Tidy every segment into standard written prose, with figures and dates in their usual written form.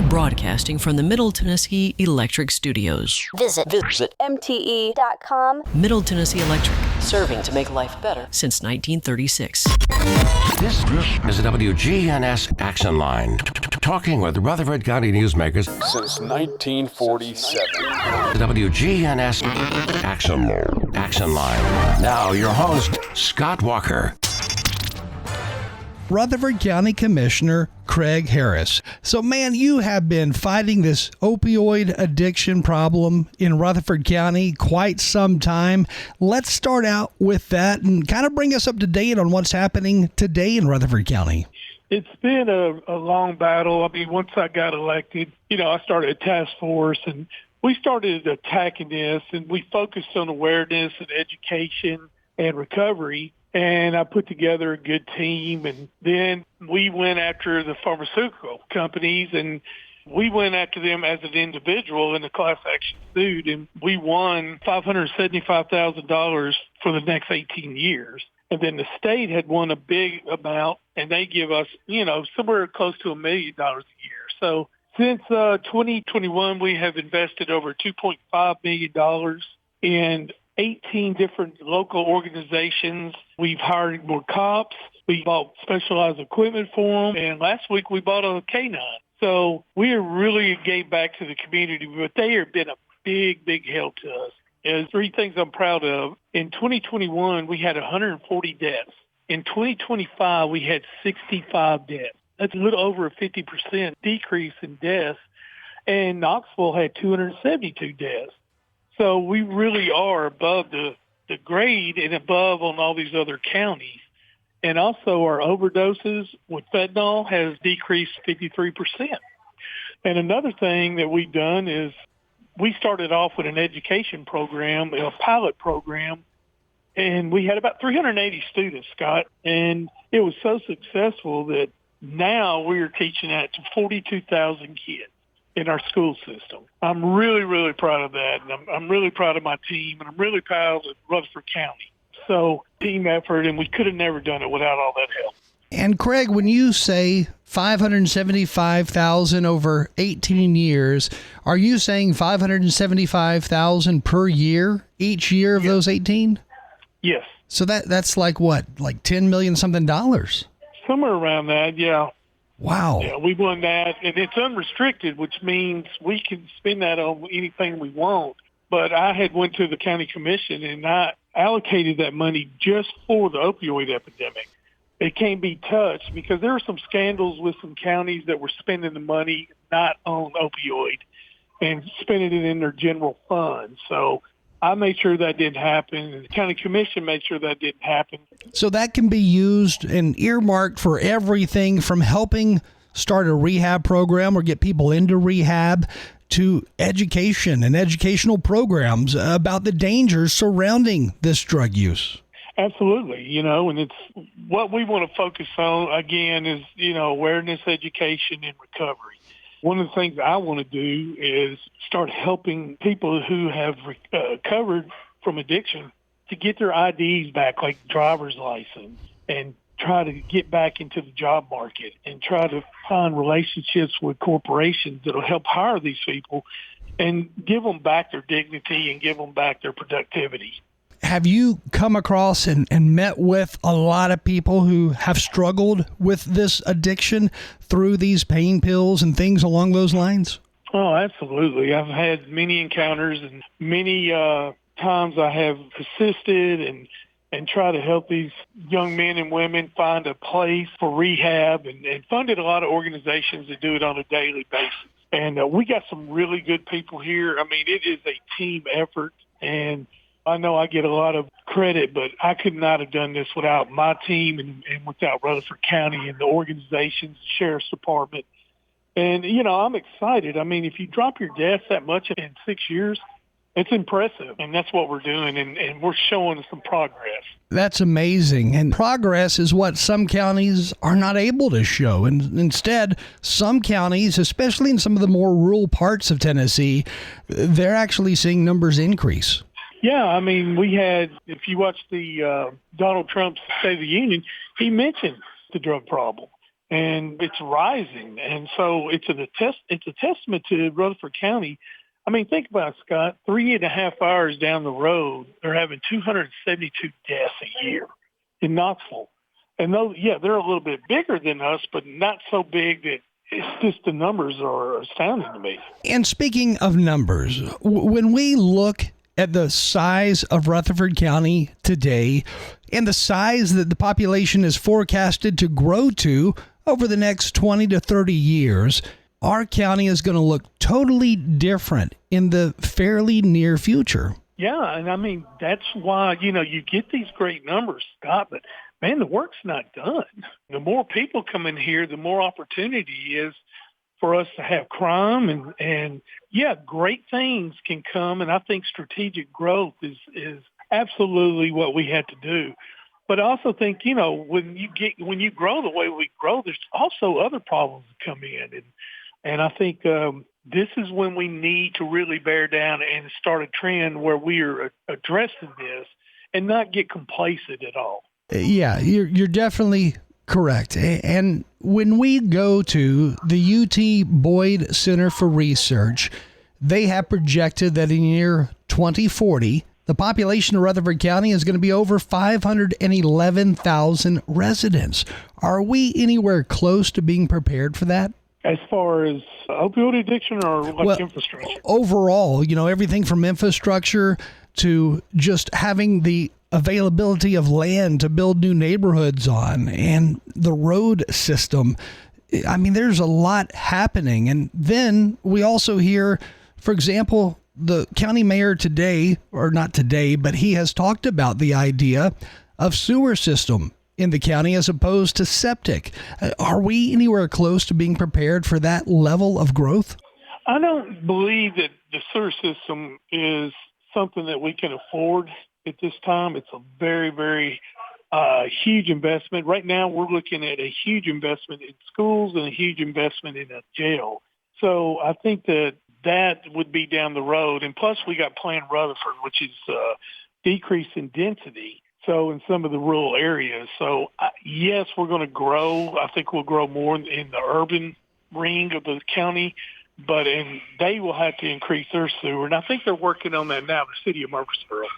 broadcasting from the Middle Tennessee Electric Studios. Visit MTE.com. Middle Tennessee Electric, serving to make life better since 1936. This is the WGNS Action Line, talking with Rutherford County newsmakers since 1947. The WGNS Action Line. Now your host, Scott Walker. Rutherford County Commissioner Craig Harris. So, man, you have been fighting this opioid addiction problem in Rutherford County quite some time. Let's start out with that and kind of bring us up to date on what's happening today in Rutherford County. It's been a long battle. I mean, once I got elected, I started a task force and we started attacking this, and we focused on awareness and education and recovery. And I put together a good team, and then we went after the pharmaceutical companies, and we went after them as an individual in a class action suit, and we won $575,000 for the next 18 years. And then the state had won a big amount, and they give us, somewhere close to $1 million a year. So since 2021, we have invested over $2.5 million in 18 different local organizations. We've hired more cops. We bought specialized equipment for them. And last week we bought a K9. So we really gave back to the community, but they have been a big, big help to us. There's three things I'm proud of. In 2021, we had 140 deaths. In 2025, we had 65 deaths. That's a little over a 50% decrease in deaths. And Knoxville had 272 deaths. So we really are above the grade and above on all these other counties. And also our overdoses with fentanyl has decreased 53%. And another thing that we've done is we started off with an education program, a pilot program, and we had about 380 students, Scott. And it was so successful that now we're teaching that to 42,000 kids in our school system. I'm really, really proud of that. And I'm really proud of my team, and I'm really proud of Rutherford County. So team effort, and we could have never done it without all that help. And Craig, when you say 575,000 over 18 years, are you saying 575,000 per year, each year of those 18? Yes. So that's like what, like $10 million something dollars? Somewhere around that, yeah. Wow. Yeah, we won that, and it's unrestricted, which means we can spend that on anything we want. But I had went to the county commission, and I allocated that money just for the opioid epidemic. It can't be touched because there were some scandals with some counties that were spending the money not on opioid and spending it in their general fund. So I made sure that didn't happen, and the county commission made sure that didn't happen. So that can be used and earmarked for everything from helping start a rehab program or get people into rehab to education and educational programs about the dangers surrounding this drug use. Absolutely, and it's what we want to focus on, again, is, awareness, education, and recovery. One of the things I want to do is start helping people who have recovered from addiction to get their IDs back, like driver's license, and try to get back into the job market and try to find relationships with corporations that will help hire these people and give them back their dignity and give them back their productivity. Have you come across and met with a lot of people who have struggled with this addiction through these pain pills and things along those lines? Oh, absolutely. I've had many encounters, and many times I have assisted and try to help these young men and women find a place for rehab, and funded a lot of organizations that do it on a daily basis. And we got some really good people here. I mean, it is a team effort, and I know I get a lot of credit, but I could not have done this without my team and without Rutherford County and the organizations, the Sheriff's Department. And, I'm excited. I mean, if you drop your deaths that much in 6 years, it's impressive. And that's what we're doing, and we're showing some progress. That's amazing. And progress is what some counties are not able to show. And instead, some counties, especially in some of the more rural parts of Tennessee, they're actually seeing numbers increase. Yeah, I mean, we had, if you watch the Donald Trump's State of the Union, he mentioned the drug problem. and it's rising. And so it's a testament to Rutherford County. I mean, think about it, Scott. 3.5 hours down the road, they're having 272 deaths a year in Knoxville. And those, they're a little bit bigger than us, but not so big that it's just the numbers are astounding to me. And speaking of numbers, when we look at the size of Rutherford County today and the size that the population is forecasted to grow to over the next 20 to 30 years, our county is going to look totally different in the fairly near future. Yeah, and I mean, that's why, you get these great numbers, Scott, but man, the work's not done. The more people come in here, the more opportunity is for us to have crime and great things can come. And I think strategic growth is absolutely what we had to do. But I also think, when you grow the way we grow, there's also other problems that come in. And I think this is when we need to really bear down and start a trend where we are addressing this and not get complacent at all. Yeah, you're definitely correct. And when we go to the UT Boyd Center for Research, they have projected that in year 2040, the population of Rutherford County is going to be over 511,000 residents. Are we anywhere close to being prepared for that? As far as opioid addiction or infrastructure? Overall, everything from infrastructure to just having the availability of land to build new neighborhoods on and the road system. I mean, there's a lot happening. And then we also hear, for example, the county mayor today, or not today, but he has talked about the idea of sewer system in the county as opposed to septic. Are we anywhere close to being prepared for that level of growth? I don't believe that the sewer system is something that we can afford at this time. It's a very, very huge investment. Right now, we're looking at a huge investment in schools and a huge investment in a jail. So I think that would be down the road. And plus, we got Planned Rutherford, which is decrease in density. So in some of the rural areas. So yes, we're going to grow. I think we'll grow more in the urban ring of the county, but they will have to increase their sewer. And I think they're working on that now, the city of Murfreesboro.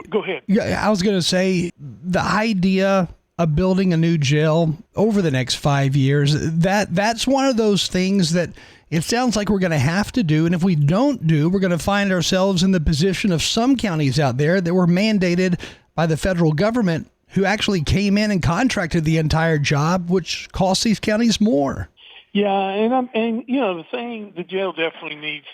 Go ahead. Yeah, I was going to say the idea of building a new jail over the next 5 years, that's one of those things that it sounds like we're going to have to do. And if we don't do, we're going to find ourselves in the position of some counties out there that were mandated by the federal government who actually came in and contracted the entire job, which costs these counties more. Yeah, the jail definitely needs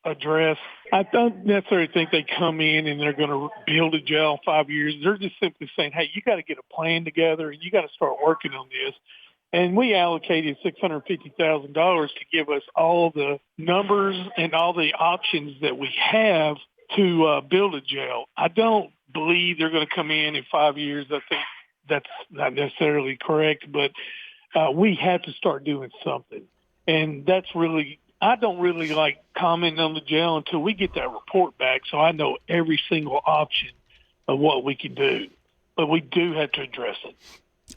addressed. I don't necessarily think they come in and they're going to build a jail in 5 years. They're just simply saying, hey, you got to get a plan together and you got to start working on this. And we allocated $650,000 to give us all the numbers and all the options that we have to build a jail. I don't believe they're going to come in 5 years. I think that's not necessarily correct, but we have to start doing something. And that's really, I don't really like commenting on the jail until we get that report back so I know every single option of what we can do. But we do have to address it.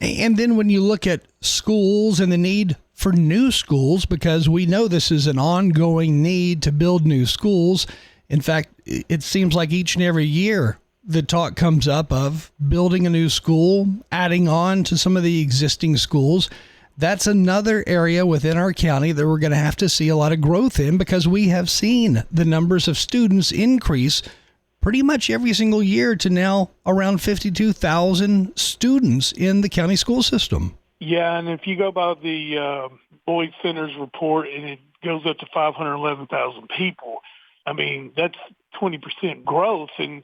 And then when you look at schools and the need for new schools, because we know this is an ongoing need to build new schools. In fact, it seems like each and every year the talk comes up of building a new school, adding on to some of the existing schools. That's another area within our county that we're going to have to see a lot of growth in because we have seen the numbers of students increase pretty much every single year to now around 52,000 students in the county school system. Yeah, and if you go by the Boyd Center's report and it goes up to 511,000 people, I mean, that's 20% growth. And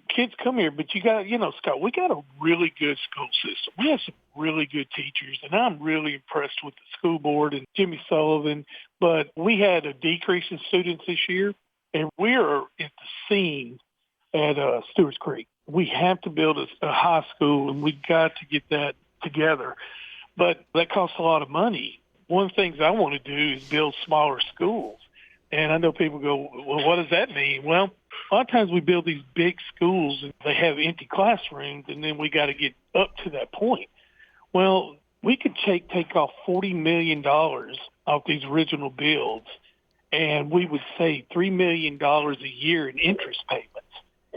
kids come here, but you got, Scott, we got a really good school system. We have some really good teachers, and I'm really impressed with the school board and Jimmy Sullivan. But we had a decrease in students this year, and we're at the scene at Stewart's Creek. We have to build a high school, and we've got to get that together. But that costs a lot of money. One of the things I want to do is build smaller schools. And I know people go, well, what does that mean? Well, a lot of times we build these big schools and they have empty classrooms, and then we got to get up to that point. Well, we could take off $40 million off these original builds, and we would save $3 million a year in interest payments.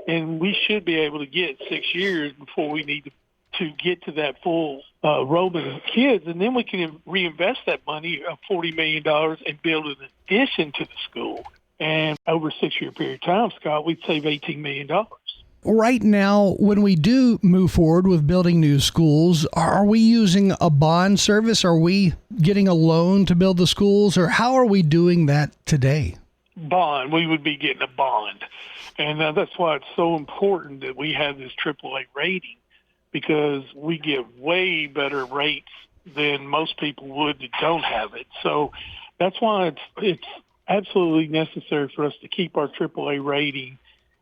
And we should be able to get 6 years before we need to get to that full enrollment of kids. And then we can reinvest that money of $40 million and build an addition to the school. And over a 6-year period of time, Scott, we'd save $18 million. Right now, when we do move forward with building new schools, are we using a bond service? Are we getting a loan to build the schools? Or how are we doing that today? Bond. We would be getting a bond. And that's why it's so important that we have this AAA rating, because we get way better rates than most people would that don't have it. So that's why it's absolutely necessary for us to keep our AAA rating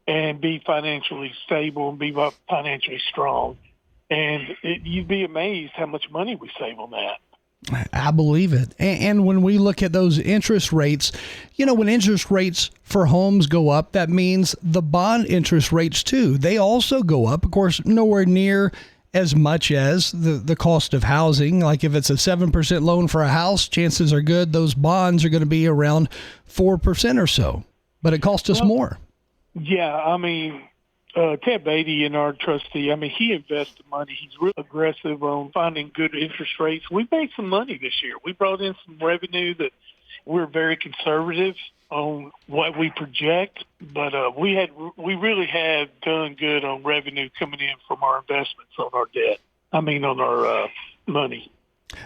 and be financially stable and be financially strong. And you'd be amazed how much money we save on that. I believe it. And when we look at those interest rates, when interest rates for homes go up, that means the bond interest rates too. They also go up. Of course, nowhere near as much as the cost of housing. Like if it's a 7% loan for a house, chances are good those bonds are going to be around 4% or so. But it costs us more. Yeah, I mean, Ted Beatty, and our trustee, he invested money. He's real aggressive on finding good interest rates. We've made some money this year. We brought in some revenue that we're very conservative on what we project, but we really have done good on revenue coming in from our investments on our debt. On our money.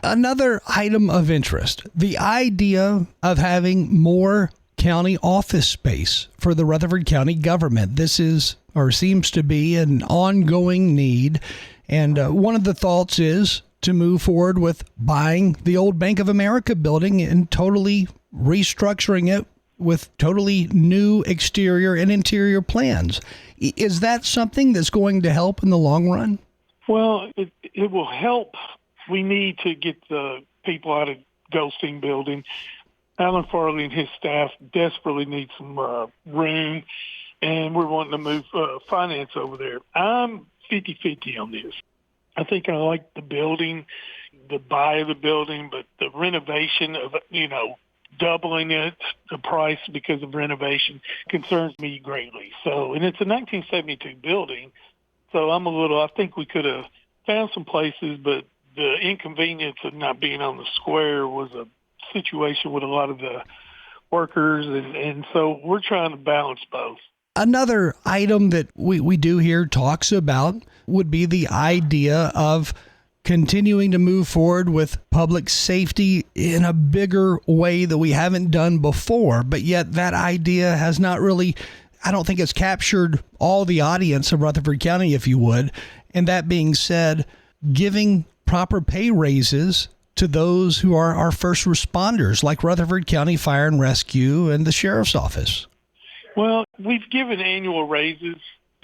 Another item of interest, the idea of having more county office space for the Rutherford County government. This is, or seems to be, an ongoing need. And one of the thoughts is to move forward with buying the old Bank of America building and totally restructuring it with totally new exterior and interior plans. Is that something that's going to help in the long run? Well, it will help. We need to get the people out of Goldstein building. Alan Farley and his staff desperately need some room, and we're wanting to move finance over there. I'm 50-50 on this. I think I like the building, the buy of the building, but the renovation of, doubling it, the price because of renovation, concerns me greatly. So, and it's a 1972 building, so I think we could have found some places, but the inconvenience of not being on the square was a situation with a lot of the workers, and so we're trying to balance both. Another item that we do hear talks about would be the idea of continuing to move forward with public safety in a bigger way that we haven't done before, but yet that idea has not really, I don't think it's captured all the audience of Rutherford County, if you would. And that being said, giving proper pay raises to those who are our first responders, like Rutherford County Fire and Rescue and the Sheriff's Office. Well, we've given annual raises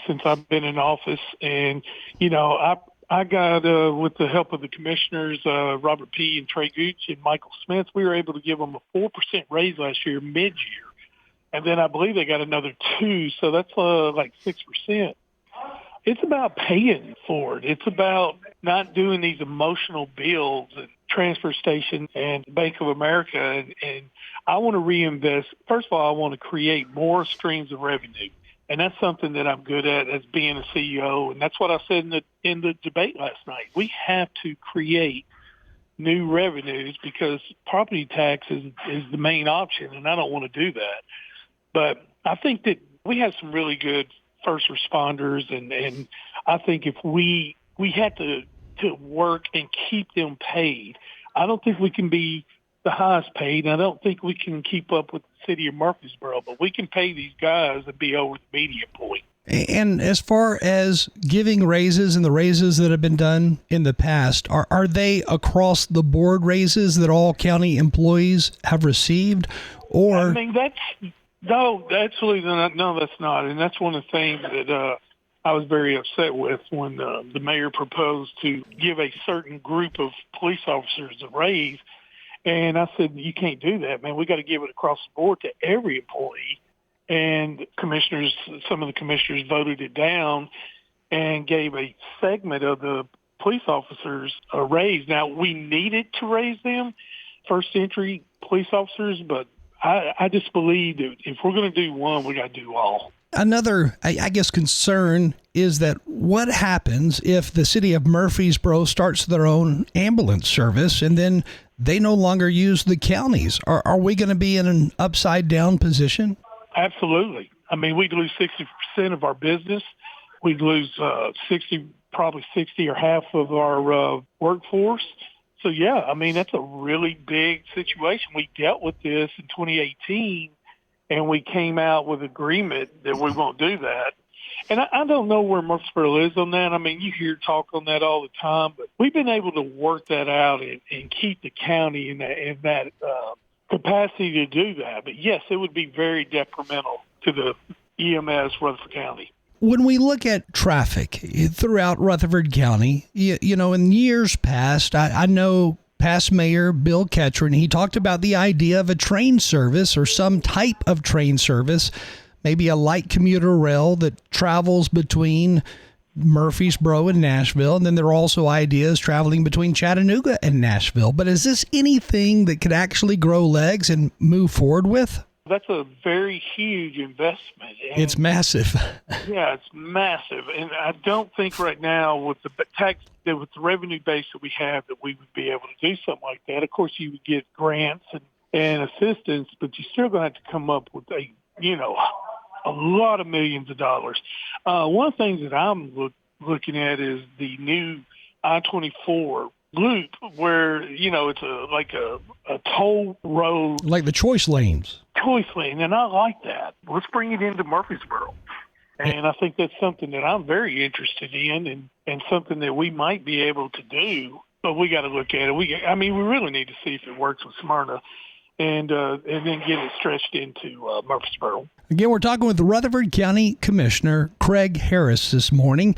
since I've been in office, and, I got, with the help of the commissioners, Robert P. and Trey Gooch and Michael Smith, we were able to give them a 4% raise last year, mid-year. And then I believe they got another 2%, so that's like 6%. It's about paying for it. It's about not doing these emotional bills and transfer station and Bank of America. And I want to reinvest. First of all, I want to create more streams of revenue. And that's something that I'm good at as being a CEO. And that's what I said in the debate last night. We have to create new revenues because property tax is the main option, and I don't want to do that. But I think that we have some really good first responders, and I think if we have to work and keep them paid, I don't think we can be the highest paid, and I don't think we can keep up with the city of Murfreesboro, but we can pay these guys and be over the median point. And as far as giving raises and the raises that have been done in the past, are they across the board raises that all county employees have received? Or No, absolutely not. No, that's not. And that's one of the things that I was very upset with when the mayor proposed to give a certain group of police officers a raise. And I said, you can't do that, man. We got to give it across the board to every employee. And some of the commissioners voted it down and gave a segment of the police officers a raise. Now, we needed to raise them, first entry police officers, but I just believe that if we're going to do one, we got to do all. Another, I guess, concern is that what happens if the city of Murfreesboro starts their own ambulance service and then they no longer use the counties? Are we going to be in an upside down position? Absolutely. I mean, we'd lose 60% of our business. We'd lose probably 60 or half of our workforce. So, yeah, I mean, that's a really big situation. We dealt with this in 2018, and we came out with agreement that we won't do that. And I don't know where Murfreesboro is on that. I mean, you hear talk on that all the time, but we've been able to work that out and keep the county in that capacity to do that. But, yes, it would be very detrimental to the EMS Rutherford County. When we look at traffic throughout Rutherford County, you know, in years past, I know past Mayor Bill Ketron, he talked about the idea of a train service or some type of train service, maybe a light commuter rail that travels between Murfreesboro and Nashville. And then there are also ideas traveling between Chattanooga and Nashville. But is this anything that could actually grow legs and move forward with? That's a very huge investment. And it's massive. Yeah, it's massive. And I don't think right now with the with the revenue base that we have that we would be able to do something like that. Of course, you would get grants and assistance, but you're still going to have to come up with a lot of millions of dollars. One of the things that I'm looking at is the new I-24 loop where, it's like a toll road. Like the choice lanes. Choice lane, and I like that. Let's bring it into Murfreesboro. And I think that's something that I'm very interested in and something that we might be able to do, but we got to look at it. We really need to see if it works with Smyrna and then get it stretched into Murfreesboro. Again, we're talking with the Rutherford County Commissioner Craig Harris this morning.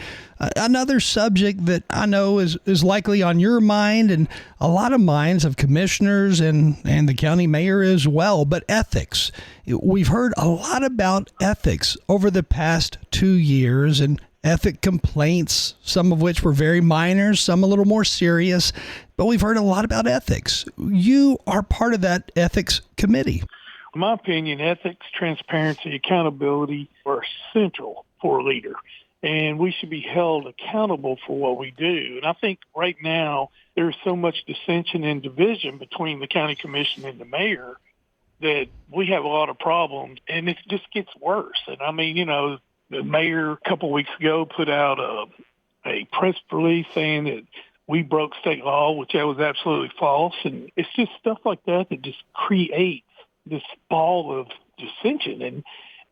Another subject that I know is likely on your mind and a lot of minds of commissioners and the county mayor as well, but ethics. We've heard a lot about ethics over the past 2 years and ethic complaints, some of which were very minor, some a little more serious, but we've heard a lot about ethics. You are part of that ethics committee. In my opinion, ethics, transparency, accountability are essential for a leader, and we should be held accountable for what we do. And I think right now there's so much dissension and division between the county commission and the mayor that we have a lot of problems, and it just gets worse. And I mean, the mayor a couple of weeks ago put out a press release saying that we broke state law, which that was absolutely false. And it's just stuff like that just creates this ball of dissension. And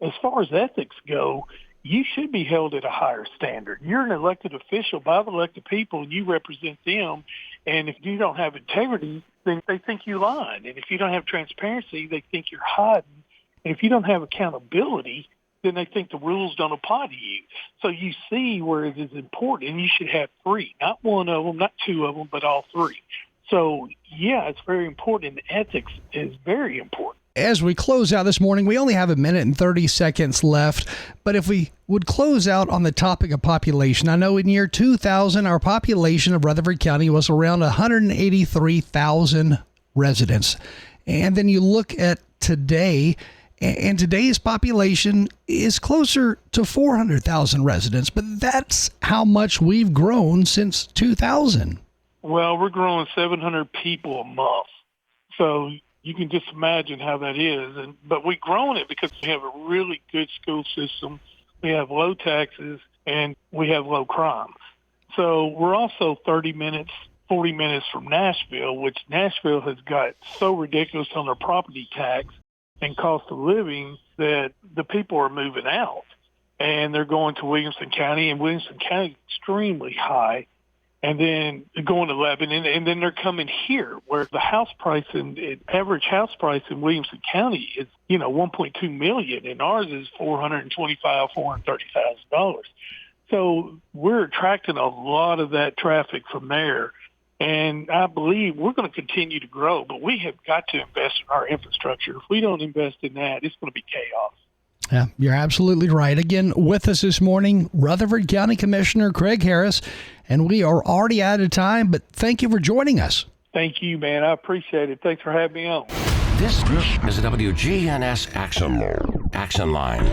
as far as ethics go, you should be held at a higher standard. You're an elected official by the elected people, and you represent them. And if you don't have integrity, then they think you're lying. And if you don't have transparency, they think you're hiding. And if you don't have accountability, then they think the rules don't apply to you. So you see where it is important, and you should have three, not one of them, not two of them, but all three. So, yeah, it's very important, and ethics is very important. As we close out this morning, we only have 1 minute and 30 seconds left, but if we would close out on the topic of population, I know in year 2000, our population of Rutherford County was around 183,000 residents. And then you look at today, and today's population is closer to 400,000 residents, but that's how much we've grown since 2000. Well, we're growing 700 people a month. So you can just imagine how that is. But we've grown it because we have a really good school system. We have low taxes, and we have low crime. So we're also 40 minutes from Nashville, which Nashville has got so ridiculous on their property tax and cost of living that the people are moving out. And they're going to Williamson County, and Williamson County is extremely high. And then going to Lebanon, and then they're coming here, where the house price average house price in Williamson County is, $1.2 million, and ours is $430,000. So we're attracting a lot of that traffic from there, and I believe we're going to continue to grow. But we have got to invest in our infrastructure. If we don't invest in that, it's going to be chaos. Yeah, you're absolutely right. Again, with us this morning, Rutherford County Commissioner Craig Harris, and we are already out of time, but thank you for joining us. Thank you, man. I appreciate it. Thanks for having me on. This is a WGNS Action Line.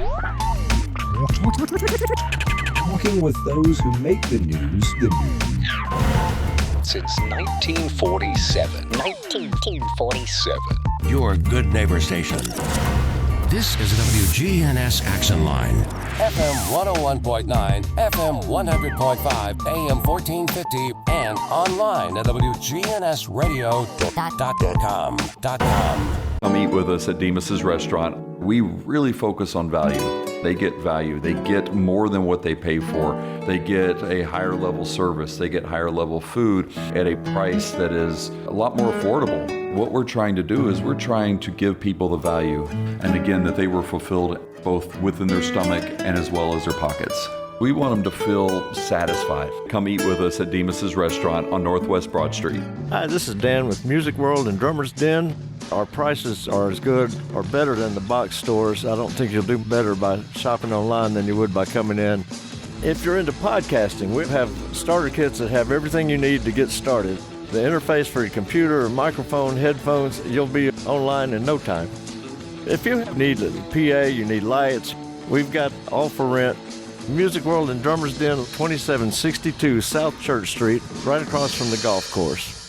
Talking with those who make the news the news. Since 1947. 1947. Your good neighbor station. This is a WGNS Action Line. FM 101.9, FM 100.5, AM 1450, and online at WGNSradio.com. Come eat with us at Demas's Restaurant. We really focus on value. They get value. They get more than what they pay for. They get a higher level service. They get higher level food at a price that is a lot more affordable. What we're trying to do is we're trying to give people the value, and again, that they were fulfilled both within their stomach and as well as their pockets. We want them to feel satisfied. Come eat with us at Demas's Restaurant on Northwest Broad Street. Hi, this is Dan with Music World and Drummer's Den. Our prices are as good or better than the box stores. I don't think you'll do better by shopping online than you would by coming in. If you're into podcasting, we have starter kits that have everything you need to get started. The interface for your computer, microphone, headphones, you'll be online in no time. If you need a PA, you need lights, we've got all for rent. Music World and Drummer's Den, 2762 South Church Street, right across from the golf course.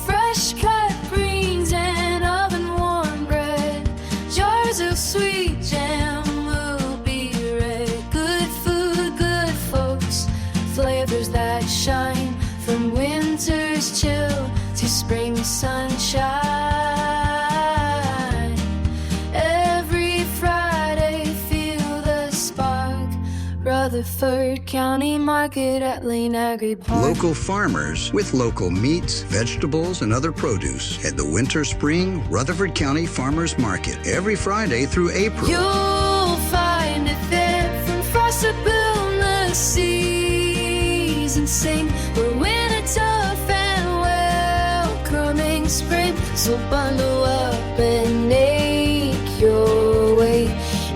Fresh cut greens and oven warm bread, jars of sweet jam will be red. Good food, good folks, flavors that shine from winter's chill to spring sunshine. Rutherford County Market at Lane Agri Park. Local farmers with local meats, vegetables, and other produce at the Winter Spring Rutherford County Farmers Market every Friday through April. You'll find it there from frost to boundless seas, and sing we're winter tough and welcoming spring. So bundle up and make your way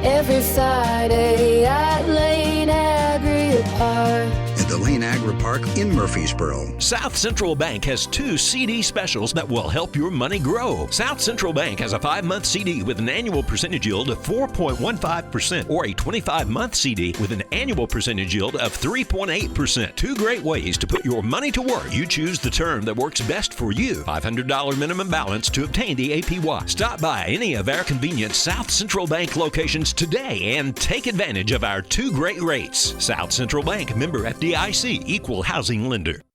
every Friday at Lane Agri Park. At the Lane Agri Park in Murfreesboro. South Central Bank has 2 CD specials that will help your money grow. South Central Bank has a 5-month CD with an annual percentage yield of 4.15% or a 25-month CD with an annual percentage yield of 3.8%. 2 great ways to put your money to work. You choose the term that works best for you. $500 minimum balance to obtain the APY. Stop by any of our convenient South Central Bank locations today and take advantage of our 2 great rates. South Central Bank, member FDIC, equal housing lender.